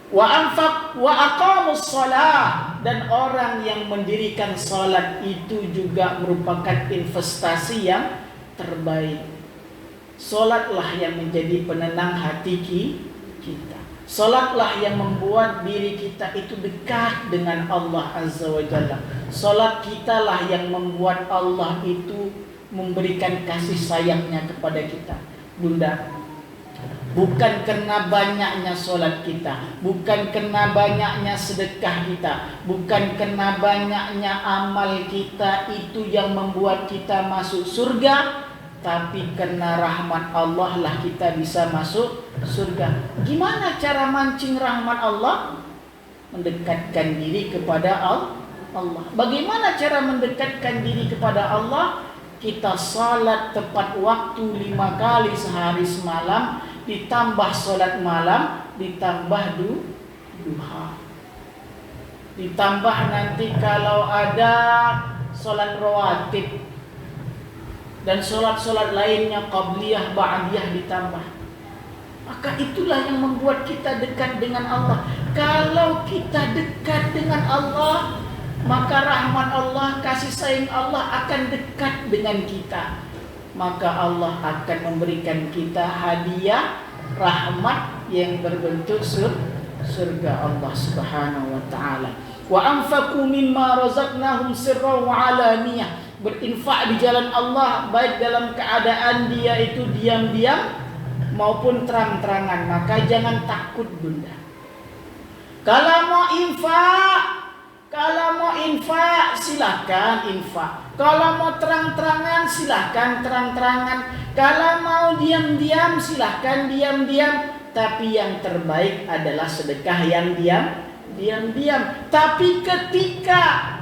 Wa anfaq wa aqamus shalah, dan orang yang mendirikan salat itu juga merupakan investasi yang terbaik. Salatlah yang menjadi penenang hati kita. Salatlah yang membuat diri kita itu dekat dengan Allah Azza wa Jalla. Salat kita lah yang membuat Allah itu memberikan kasih sayangnya kepada kita. Bunda, bukan karena banyaknya salat kita, bukan karena banyaknya sedekah kita, bukan karena banyaknya amal kita itu yang membuat kita masuk surga, tapi karena rahmat Allah lah kita bisa masuk surga. Gimana cara mancing rahmat Allah? Mendekatkan diri kepada Allah. Bagaimana cara mendekatkan diri kepada Allah? Kita salat tepat waktu 5 kali sehari semalam, ditambah salat malam, ditambah duha. Ditambah nanti kalau ada salat rawatib dan solat-solat lainnya, qabliyah, ba'diyah ditambah. Maka itulah yang membuat kita dekat dengan Allah. Kalau kita dekat dengan Allah, maka rahmat Allah, kasih sayang Allah akan dekat dengan kita. Maka Allah akan memberikan kita hadiah rahmat yang berbentuk surga Allah Subhanahu wa taala. Wa anfaqu mimma razaqnahum sirran wa alaniyah. Berinfak di jalan Allah baik dalam keadaan dia itu diam-diam maupun terang-terangan. Maka jangan takut bunda. Kalau mau infak silakan infak. Kalau mau terang-terangan silakan terang-terangan. Kalau mau diam-diam silakan diam-diam. Tapi yang terbaik adalah sedekah yang diam-diam. Tapi ketika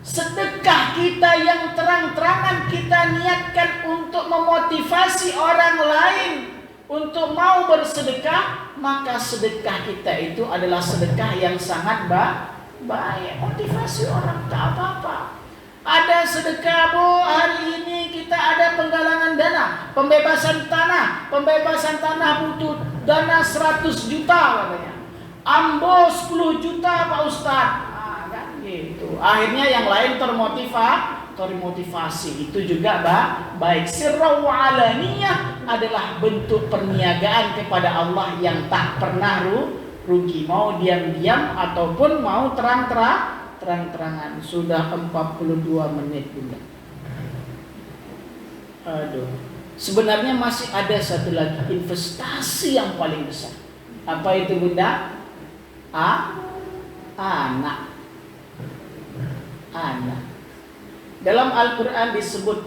sedekah kita yang terang-terangan kita niatkan untuk memotivasi orang lain untuk mau bersedekah, maka sedekah kita itu adalah sedekah yang sangat baik. Motivasi orang tak apa-apa. Ada sedekah bu, hari ini kita ada penggalangan dana, pembebasan tanah butuh dana 100 juta katanya. Ambo 10 juta Pak Ustadz. Kan gitu. Akhirnya yang lain termotivasi. Itu juga baik. Sirra wa alaniyah adalah bentuk perniagaan kepada Allah yang tak pernah rugi. Mau diam-diam ataupun mau terang-terangan. Sudah 42 menit bunda. Aduh. Sebenarnya masih ada satu lagi investasi yang paling besar. Apa itu bunda? Anak. Dalam Al-Quran disebut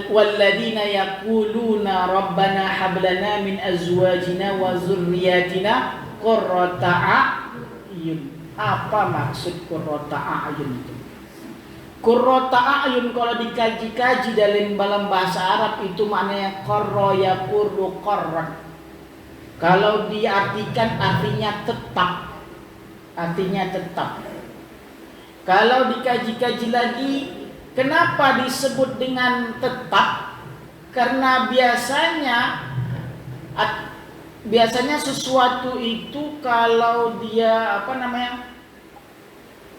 walladzina yaquluna rabbana hablana min azwajina wa dzurriyyatina qurrata a'yun. Apa maksud qurrata a'yun itu? Qurrata a'yun kalau dikaji-kaji dalam bahasa Arab itu maknanya qarra yaqurru qarran. Kalau diartikan artinya tetap. Kalau dikaji-kaji lagi, kenapa disebut dengan tetap? Karena biasanya sesuatu itu kalau dia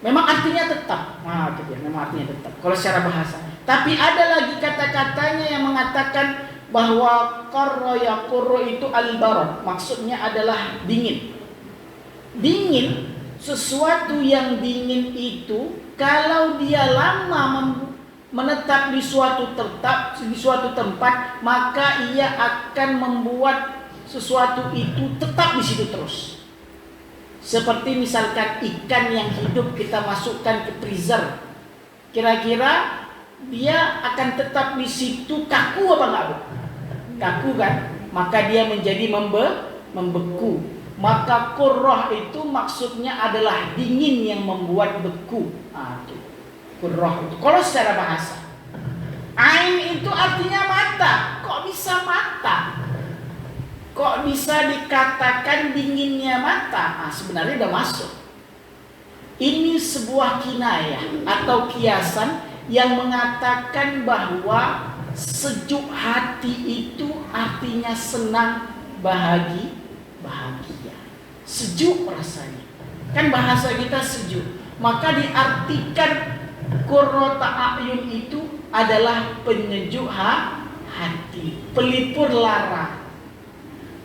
memang artinya tetap. Nah, itu dia, memang artinya tetap. Kalau secara bahasa. Tapi ada lagi kata-katanya yang mengatakan bahwa qarra yaqurru itu al-barad, maksudnya adalah dingin. Dingin, sesuatu yang dingin itu kalau dia lama menetap di suatu tempat, maka ia akan membuat sesuatu itu tetap di situ terus. Seperti misalkan ikan yang hidup kita masukkan ke freezer, kira-kira dia akan tetap di situ kaku apa enggak? Kaku kan? Maka dia menjadi membeku. Maka qurrah itu maksudnya adalah dingin yang membuat beku. Itu qurrah itu. Kalau secara bahasa, ain itu artinya mata. Kok bisa mata? Kok bisa dikatakan dinginnya mata? Sebenarnya udah masuk. Ini sebuah kinayah atau kiasan yang mengatakan bahwa sejuk hati itu artinya senang, bahagia. Sejuk rasanya. Kan bahasa kita sejuk. Maka diartikan qurrata a'yun itu adalah penyejuk hati, pelipur lara.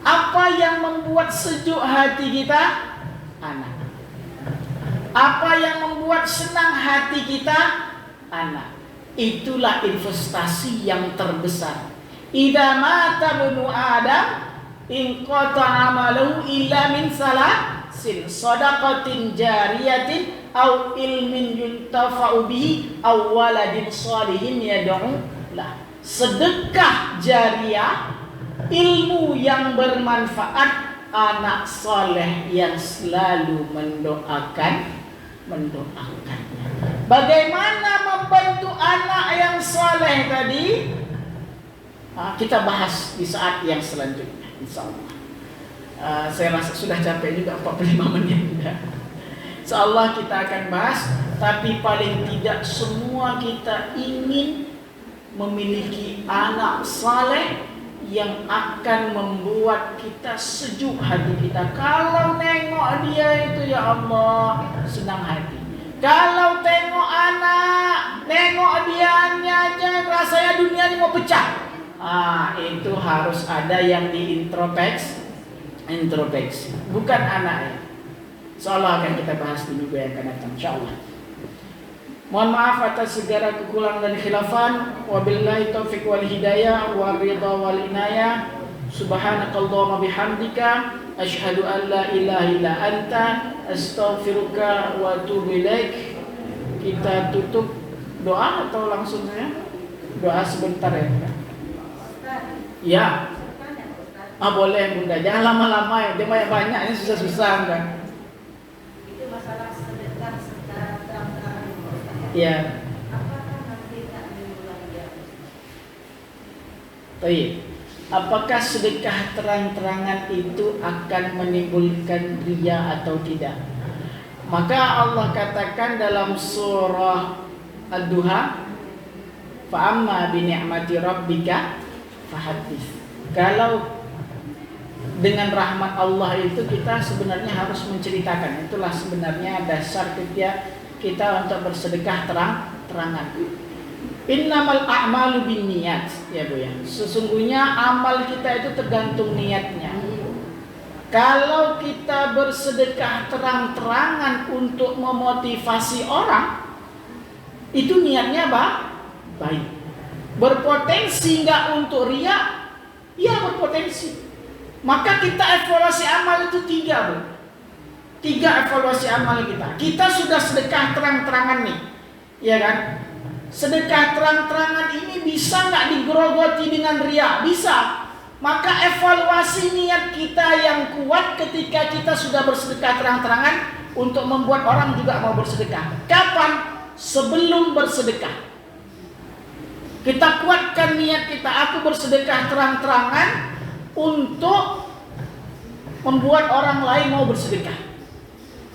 Apa yang membuat sejuk hati kita? Anak. Apa yang membuat senang hati kita? Anak. Itulah investasi yang terbesar. Idza mata ibnu Adam inqata amaluhu illa min salasin shadaqatin jariyatin aw ilmin yuntafa'u bihi aw waladin shalihin yad'u lah. Sedekah jariah, ilmu yang bermanfaat, anak soleh yang selalu mendoakannya. Bagaimana membantu anak yang soleh tadi? Kita bahas di saat yang selanjutnya, insyaallah. Saya rasa sudah capek juga 45 menit. Insyaallah kita akan bahas, tapi paling tidak semua kita ingin memiliki anak saleh yang akan membuat kita sejuk hati kita. Kalau nengok dia itu, ya Allah, senang hati. Kalau tengok anak, nengok dianya aja rasanya dunia ini mau pecah. Itu harus ada yang introspeksi, bukan anaknya. Insyaallah akan kita bahas di minggu yang akan datang, insyaallah. Mohon maaf atas segala kekurangan dan khilafan. Wabillahi taufiq wal hidayah wa ridha wal inayah. Subhanakallahumma bihamdika asyhadu an la ilaha illa anta astaghfiruka wa atubu ilaik. Kita tutup doa atau langsung saja? Doa sebentar ya. Ya. Boleh Bunda. Jangan lama-lama ya. Dia banyak ini susah-susah kan. Itu masalah sedekah secara terang-terangan. Ya. Apakah nanti tak dimulai dia? Baik. Apakah sedekah terang-terangan itu akan menimbulkan riya atau tidak? Maka Allah katakan dalam surah Ad-Duha, fa'amma bi ni'mati rabbika fahaddits. Kalau dengan rahmat Allah itu kita sebenarnya harus menceritakan. Itulah sebenarnya dasar kita untuk bersedekah terang-terangan. Innamal a'malu binniyat, ya Bu ya. Sesungguhnya amal kita itu tergantung niatnya. Kalau kita bersedekah terang-terangan untuk memotivasi orang, itu niatnya baik. Berpotensi nggak untuk riya? Iya berpotensi. Maka kita evaluasi amal itu 3 Bu. 3 evaluasi amal kita. Kita sudah sedekah terang-terangan nih, ya kan? Sedekah terang-terangan ini bisa nggak digerogoti dengan riya? Bisa. Maka evaluasi niat kita yang kuat ketika kita sudah bersedekah terang-terangan untuk membuat orang juga mau bersedekah. Kapan? Sebelum bersedekah. Kita kuatkan niat kita. Aku bersedekah terang-terangan untuk membuat orang lain mau bersedekah.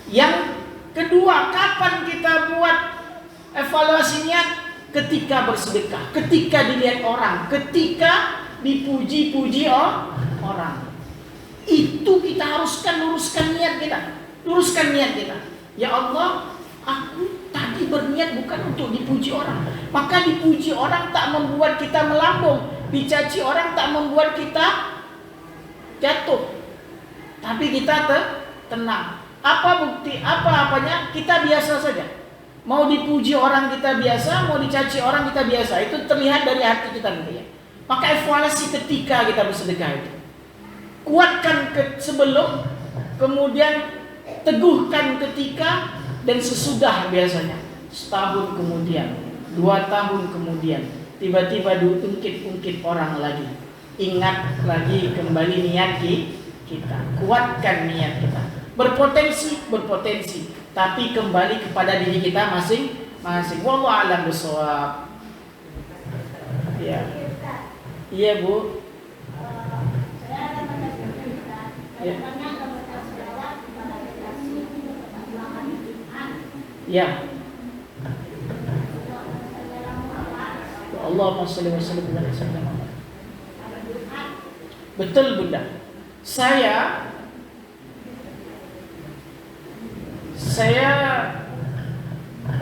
Yang kedua, kapan kita buat evaluasi niat? Ketika bersedekah, ketika dilihat orang, ketika dipuji-puji orang. Itu kita haruskan luruskan niat kita. Luruskan niat kita. Ya Allah, aku tadi berniat bukan untuk dipuji orang. Maka dipuji orang tak membuat kita melambung, dicaci orang tak membuat kita jatuh. Tapi kita tenang. Apa bukti? Apa-apanya? Kita biasa saja. Mau dipuji orang kita biasa, mau dicaci orang kita biasa. Itu terlihat dari hati kita nanti ya. Maka evaluasi ketika kita bersedekah itu. Kuatkan sebelum, kemudian teguhkan ketika, dan sesudah biasanya. Setahun kemudian, 2 tahun kemudian, tiba-tiba diungkit-ungkit orang lagi. Ingat lagi kembali niat kita. Kuatkan niat kita. Berpotensi, tapi kembali kepada diri kita masing-masing. Wallahu a'lam bishawab. Ya. Iya, Bu. Ya. Allahumma shalli wa sallim ala sayyidina Muhammad. Betul Bunda. Saya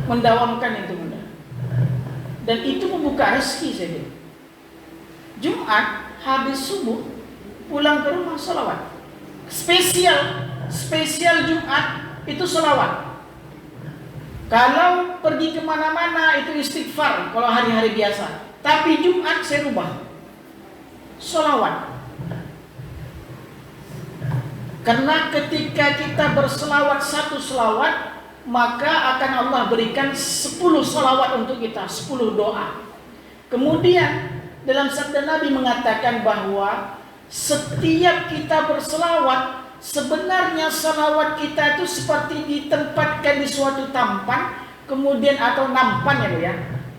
mendawamkan itu Bunda. Dan itu membuka rezeki saya. Jumat habis subuh pulang ke rumah sholawat. Spesial Jumat itu sholawat. Kalau pergi kemana-mana itu istighfar kalau hari-hari biasa. Tapi Jumat saya rubah sholawat. Karena ketika kita berselawat 1 selawat, maka akan Allah berikan 10 selawat untuk kita, 10 doa. Kemudian dalam sabda Nabi mengatakan bahwa setiap kita berselawat, sebenarnya selawat kita itu seperti ditempatkan di suatu tampan, kemudian atau nampan ya Bu ya.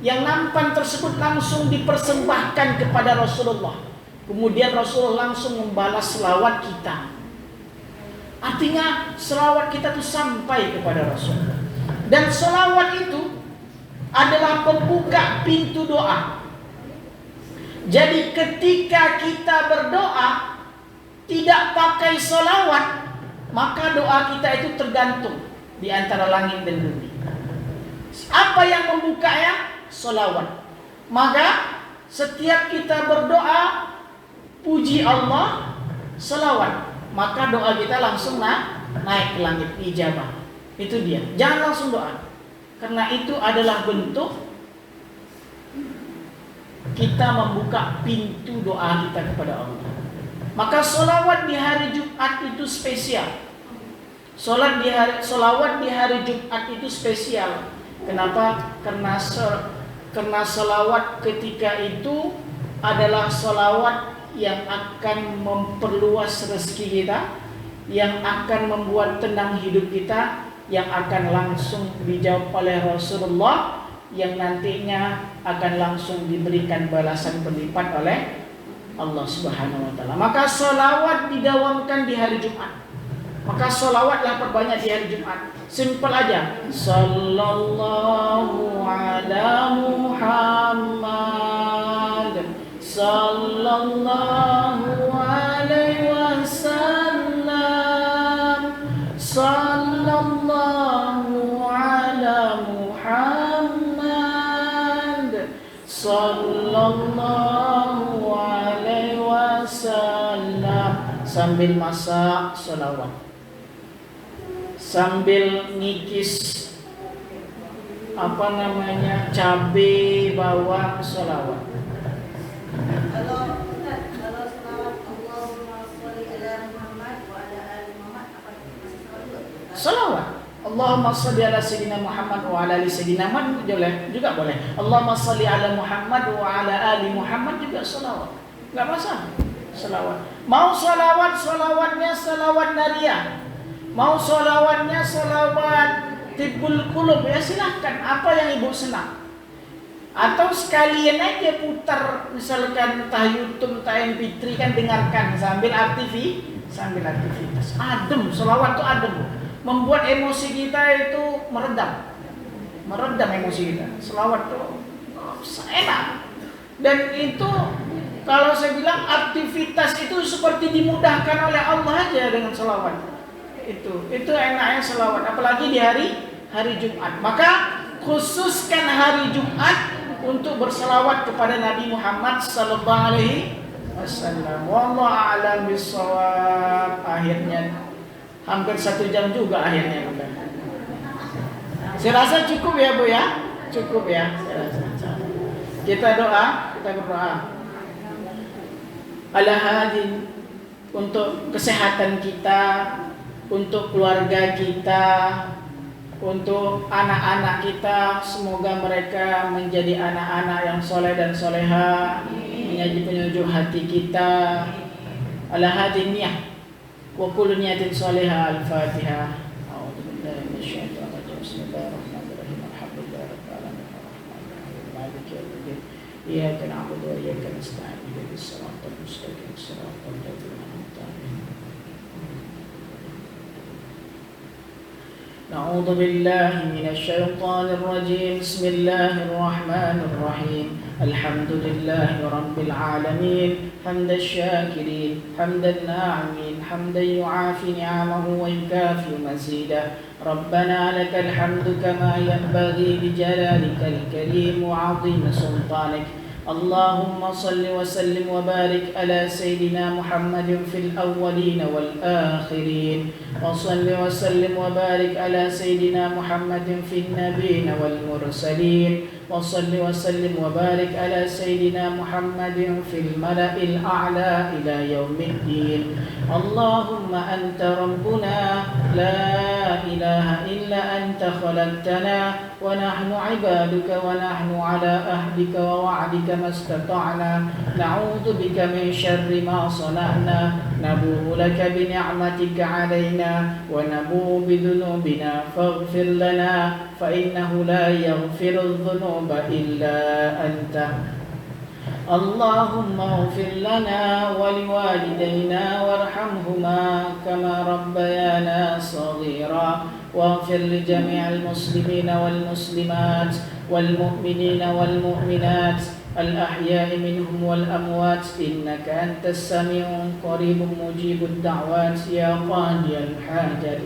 Yang nampan tersebut langsung dipersembahkan kepada Rasulullah. Kemudian Rasulullah langsung membalas selawat kita. Artinya selawat kita itu sampai kepada Rasulullah. Dan selawat itu adalah pembuka pintu doa. Jadi ketika kita berdoa tidak pakai sholawat, maka doa kita itu tergantung di antara langit dan bumi. Apa yang membukanya? Sholawat. Maka setiap kita berdoa, puji Allah, sholawat, maka doa kita langsung naik ke langit, ijabah. Itu dia. Jangan langsung doa, karena itu adalah bentuk kita membuka pintu doa kita kepada Allah. Maka sholawat di hari Jumat itu spesial. Sholawat di hari Jumat itu spesial. Kenapa? Karena sholawat ketika itu adalah sholawat yang akan memperluas rezeki kita, yang akan membuat tenang hidup kita, yang akan langsung dijawab oleh Rasulullah, yang nantinya akan langsung diberikan balasan berlipat oleh Allah Subhanahu wa taala. Maka sholawat didawamkan di hari Jumat. Maka sholawatlah perbanyak di hari Jumat. Simpel aja. Sallallahu ala Muhammad, sallallahu alaihi wasallam, sallallahu ala Muhammad, sallallahu alaihi wasallam. Sambil masak sholawat, sambil ngikis cabai bawang, sholawat. Kalau selawat Allahumma sholli ala Muhammad wa ala ali Muhammad, apa masih selawat juga? Salawat. Allahumma sholli ala sayyidina Muhammad wa ala ali sayyidina Muhammad juga boleh. Allahumma sholli ala Muhammad wa ala ali Muhammad juga salawat. Enggak masalah. Salawat. Mau salawatnya salawat nariyah. Mau salawatnya salawat tibbul qulub, ya silahkan, apa yang ibu senang. Atau sekalian aja putar, misalkan entah YouTube, entah MP3 kan, dengarkan sambil aktivitas. Adem, salawat itu adem, membuat emosi kita itu meredam emosi kita. Salawat itu enak. Dan itu kalau saya bilang aktivitas itu seperti dimudahkan oleh Allah aja dengan salawat. Itu enaknya salawat, apalagi di hari Jumat. Maka khususkan hari Jumat untuk bersalawat kepada Nabi Muhammad sallallahu alaihi wasallam. Wallahu a'lam bissawab. Akhirnya hampir 1 jam juga akhirnya. Saya rasa cukup ya Bu ya? Cukup ya. Saya rasa. Kita berdoa. Al-Hadi, untuk kesehatan kita, untuk keluarga kita, untuk anak-anak kita, semoga mereka menjadi anak-anak yang soleh dan soleha, menjadi penyujuk hati kita. Al-Hadi niyah wa kullu niyatin soleha. Al-Fatihah. A'udzubillahi minasyaitonir rajim. Bismillahirrahmanirrahim. Alhamdulillahi rabbil alamin. Arrahmanirrahim. Maliki yaumiddin. Iyyaka na'budu wa iyyaka nasta'in. Ihdinas siratal mustaqim. Siratal ladzina an'amta 'alaihim. أعوذ بالله من الشيطان الرجيم. بسم الله الرحمن الرحيم. الحمد لله رب العالمين حمد الشاكرين حمد الناعمين حمدا يعافي نعمه ويكافئ مزيده. ربنا لك الحمد كما ينبغي لجلالك الكريم وعظيم سلطانك. اللهم صل وسلم وبارك على سيدنا محمد في الأولين والآخرين، وصل وسلم وبارك على سيدنا محمد في النبيين والمرسلين، وصل وسلم وبارك على سيدنا محمد في الملأ الأعلى إلى يوم الدين. اللهم أنت ربنا لا إله إلا أنت خلقتنا ونحن عبادك ونحن على أهدك ووعدك ما استطعنا، نعوذ بك من شر ما صنعنا، نبوء لك بنعمتك علينا ونبوء بذنوبنا فاغفر لنا فإنه لا يغفر الذنوب إلا أنت. اللهم اغفر لنا ولوالدينا وارحمهما كما ربيانا صغيرا، واغفر لجميع المسلمين والمسلمات والمؤمنين والمؤمنات الأحياء منهم والأموات إنك أنت السميع قريب مجيب الدعوات يا قاضي الحاجات.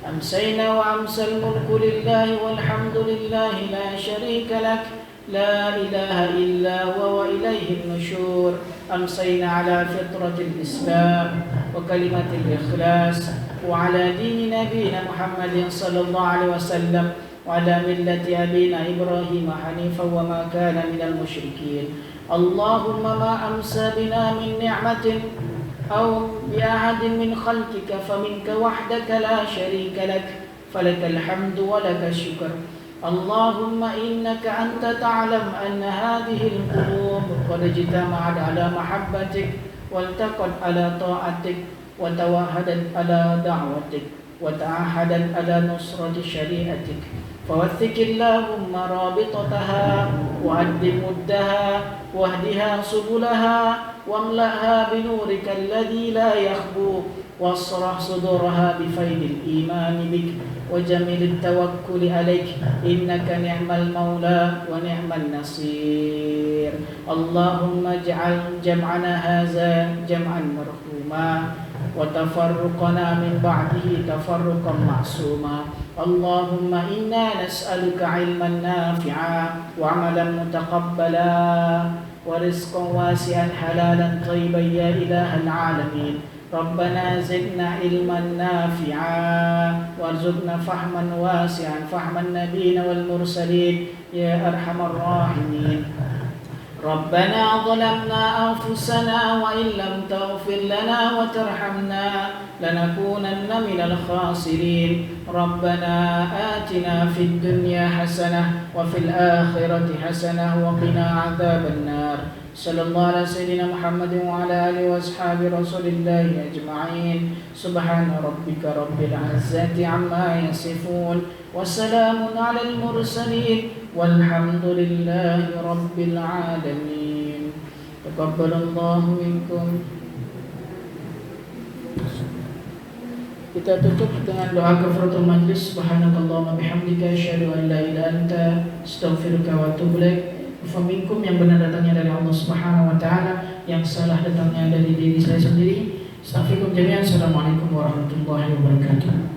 أمسينا وأمسى الملك لله والحمد لله لا شريك لك لا إله إلا هو وإليه النشور. أمسينا على فطرة الإسلام وكلمة الإخلاص وعلى دين نبينا محمد صلى الله عليه وسلم وعلى ملة أبينا إبراهيم حنيفا وما كان من المشركين. اللهم ما أمسى بنا من نعمة أو بأحد من خلقك فمنك وحدك لا شريك لك فلك الحمد ولك الشكر. اللهم إنك أنت تعلم أن هذه القلوب قد اجتمعت على محبتك والتقت على طاعتك وتوحدت على دعوتك وتعهدت على نصرة شريعتك فوثق اللهم رابطتها وأد مدها واهدها سبلها واملأها بنورك الذي لا يخبو واشرح صدورها بفيض الإيمان بك وجميل التوكل عليك إنك نعم المولى ونعم النصير. اللهم اجعل جمعنا هذا جمعا مرحوما وتفرقنا من بعده تفرقا معصوما. اللهم إنا نسألك علما نافعا وعملا متقبلا ورزقا واسعا حلالا طيبا يا إله العالمين. ربنا زدنا علما نافعا وارزقنا فهما واسعا فهم النبيين والمرسلين يا أرحم الراحمين. ربنا ظلمنا أنفسنا وإن لم تغفر لنا وترحمنا لنكونن من الخاسرين. ربنا آتنا في الدنيا حسنة وفي الآخرة حسنة وقنا عذاب النار. صلى الله على سيدنا محمد وعلى آله وأصحاب رسول الله أجمعين. سبحان ربك رب العزة عما يصفون وسلام على المرسلين والحمد لله رب العالمين. تقبل الله منكم. Kita tutup dengan doa kafaratul majlis. Subhanakallahumma bihamdika asyhadu an la ilaha illa anta astaghfiruka wa atubu ilaik. Faminkum yang benar datangnya dari Allah Subhanahu wa taala, yang salah datangnya dari diri saya sendiri. Astaghfirukum jami'an. Assalamualaikum warahmatullahi wabarakatuh.